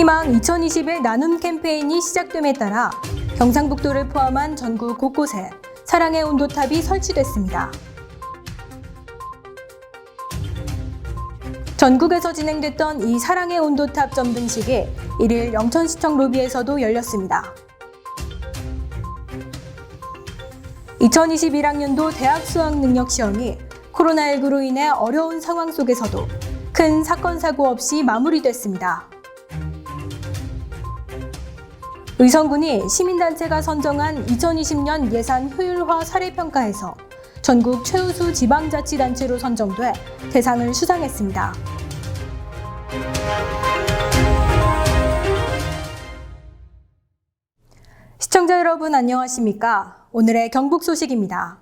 희망 2021 나눔 캠페인이 시작됨에 따라 경상북도를 포함한 전국 곳곳에 사랑의 온도탑이 설치됐습니다. 전국에서 진행됐던 이 사랑의 온도탑 점등식이 1일 영천시청 로비에서도 열렸습니다. 2021학년도 대학 수학능력시험이 코로나19로 인해 어려운 상황 속에서도 큰 사건 사고 없이 마무리됐습니다. 의성군이 시민단체가 선정한 2020년 예산 효율화 사례평가에서 전국 최우수 지방자치단체로 선정돼 대상을 수상했습니다. 시청자 여러분 안녕하십니까? 오늘의 경북 소식입니다.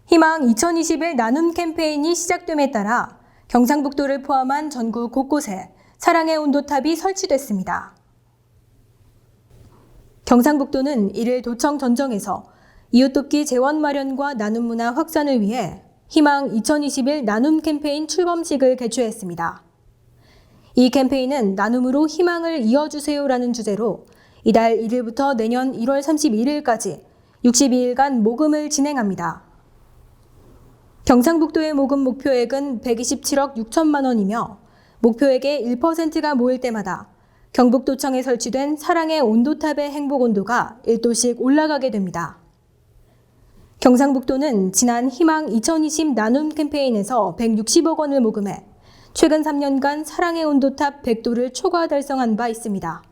희망 2021 나눔 캠페인이 시작됨에 따라 경상북도를 포함한 전국 곳곳에 사랑의 온도탑이 설치됐습니다. 경상북도는 1일 도청 전정에서 이웃돕기 재원 마련과 나눔 문화 확산을 위해 희망 2021 나눔 캠페인 출범식을 개최했습니다. 이 캠페인은 나눔으로 희망을 이어주세요라는 주제로 이달 1일부터 내년 1월 31일까지 62일간 모금을 진행합니다. 경상북도의 모금 목표액은 127억 6천만 원이며 목표액의 1%가 모일 때마다 경북도청에 설치된 사랑의 온도탑의 행복 온도가 1도씩 올라가게 됩니다. 경상북도는 지난 희망 2020 나눔 캠페인에서 160억 원을 모금해 최근 3년간 사랑의 온도탑 100도를 초과 달성한 바 있습니다.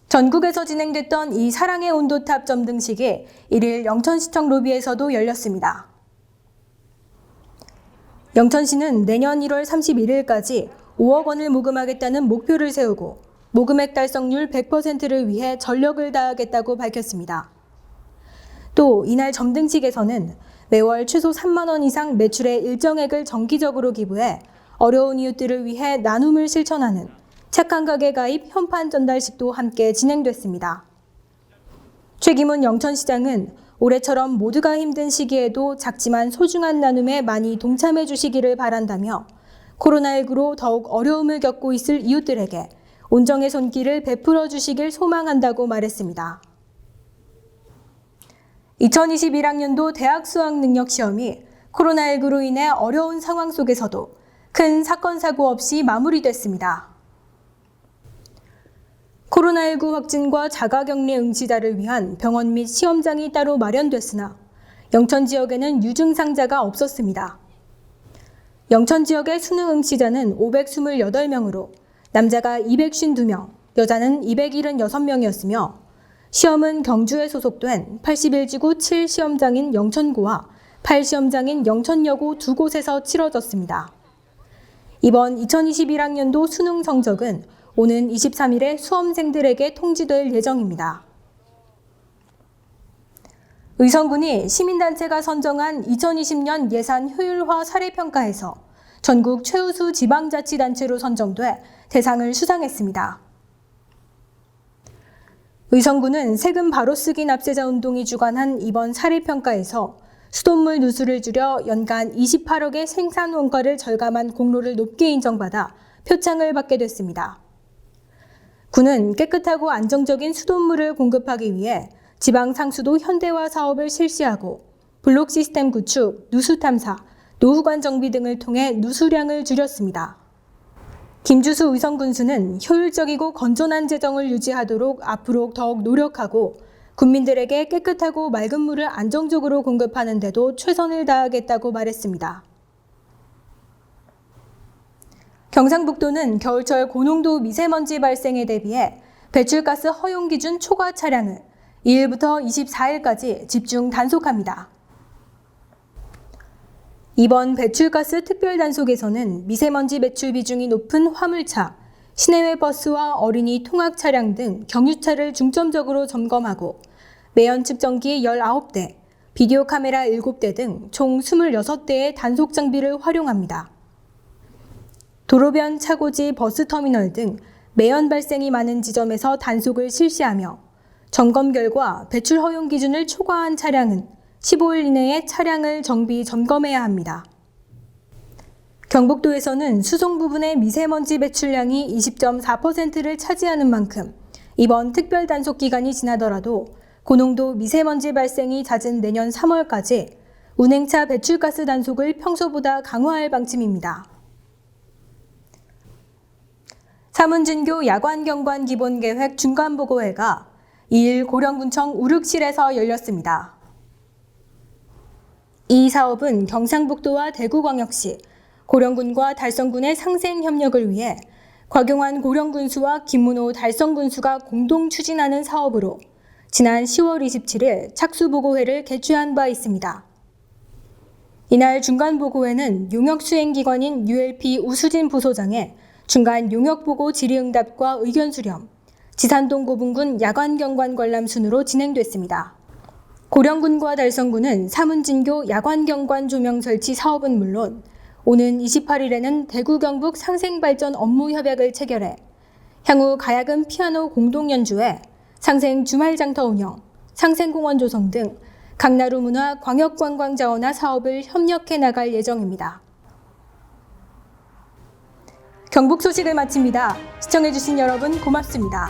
전국에서 진행됐던 이 사랑의 온도탑 점등식이 1일 영천시청 로비에서도 열렸습니다. 영천시는 내년 1월 31일까지 5억 원을 모금하겠다는 목표를 세우고 모금액 달성률 100%를 위해 전력을 다하겠다고 밝혔습니다. 또 이날 점등식에서는 매월 최소 3만 원 이상 매출의 일정액을 정기적으로 기부해 어려운 이웃들을 위해 나눔을 실천하는 착한 가게 가입 현판 전달식도 함께 진행됐습니다. 최기문 영천시장은 올해처럼 모두가 힘든 시기에도 작지만 소중한 나눔에 많이 동참해 주시기를 바란다며 코로나19로 더욱 어려움을 겪고 있을 이웃들에게 온정의 손길을 베풀어 주시길 소망한다고 말했습니다. 2021학년도 대학 수학능력시험이 코로나19로 인해 어려운 상황 속에서도 큰 사건 사고 없이 마무리됐습니다. 코로나19 확진과 자가격리 응시자를 위한 병원 및 시험장이 따로 마련됐으나 영천 지역에는 유증상자가 없었습니다. 영천 지역의 수능 응시자는 528명으로 남자가 252명, 여자는 276명이었으며 시험은 경주에 소속된 81지구 7시험장인 영천고와 8시험장인 영천여고 두 곳에서 치러졌습니다. 이번 2021학년도 수능 성적은 오는 23일에 수험생들에게 통지될 예정입니다. 의성군이 시민단체가 선정한 2020년 예산 효율화 사례평가에서 전국 최우수 지방자치단체로 선정돼 대상을 수상했습니다. 의성군은 세금 바로쓰기 납세자 운동이 주관한 이번 사례평가에서 수돗물 누수를 줄여 연간 28억의 생산 원가를 절감한 공로를 높게 인정받아 표창을 받게 됐습니다. 군은 깨끗하고 안정적인 수돗물을 공급하기 위해 지방 상수도 현대화 사업을 실시하고 블록 시스템 구축, 누수 탐사, 노후관 정비 등을 통해 누수량을 줄였습니다. 김주수 의성군수는 효율적이고 건전한 재정을 유지하도록 앞으로 더욱 노력하고 국민들에게 깨끗하고 맑은 물을 안정적으로 공급하는 데도 최선을 다하겠다고 말했습니다. 경상북도는 겨울철 고농도 미세먼지 발생에 대비해 배출가스 허용 기준 초과 차량을 2일부터 24일까지 집중 단속합니다. 이번 배출가스 특별 단속에서는 미세먼지 배출 비중이 높은 화물차, 시내외 버스와 어린이 통학 차량 등 경유차를 중점적으로 점검하고 매연 측정기 19대, 비디오 카메라 7대 등 총 26대의 단속 장비를 활용합니다. 도로변 차고지 버스터미널 등 매연 발생이 많은 지점에서 단속을 실시하며 점검 결과 배출 허용 기준을 초과한 차량은 15일 이내에 차량을 정비 점검해야 합니다. 경북도에서는 수송 부분의 미세먼지 배출량이 20.4%를 차지하는 만큼 이번 특별 단속 기간이 지나더라도 고농도 미세먼지 발생이 잦은 내년 3월까지 운행차 배출가스 단속을 평소보다 강화할 방침입니다. 삼운진교 야관경관 기본계획 중간보고회가 2일 고령군청 우륵실에서 열렸습니다. 이 사업은 경상북도와 대구광역시, 고령군과 달성군의 상생 협력을 위해 곽용환 고령군수와 김문호 달성군수가 공동 추진하는 사업으로 지난 10월 27일 착수보고회를 개최한 바 있습니다. 이날 중간보고회는 용역수행기관인 ULP 우수진 부소장의 중간 용역보고 질의응답과 의견 수렴, 지산동 고분군 야관경관 관람 순으로 진행됐습니다. 고령군과 달성군은 삼운진교 야관경관 조명 설치 사업은 물론 오는 28일에는 대구 경북 상생발전 업무 협약을 체결해 향후 가야금 피아노 공동연주회, 상생 주말장터 운영, 상생공원 조성 등 강나루 문화 광역관광자원화 사업을 협력해 나갈 예정입니다. 경북 소식을 마칩니다. 시청해주신 여러분 고맙습니다.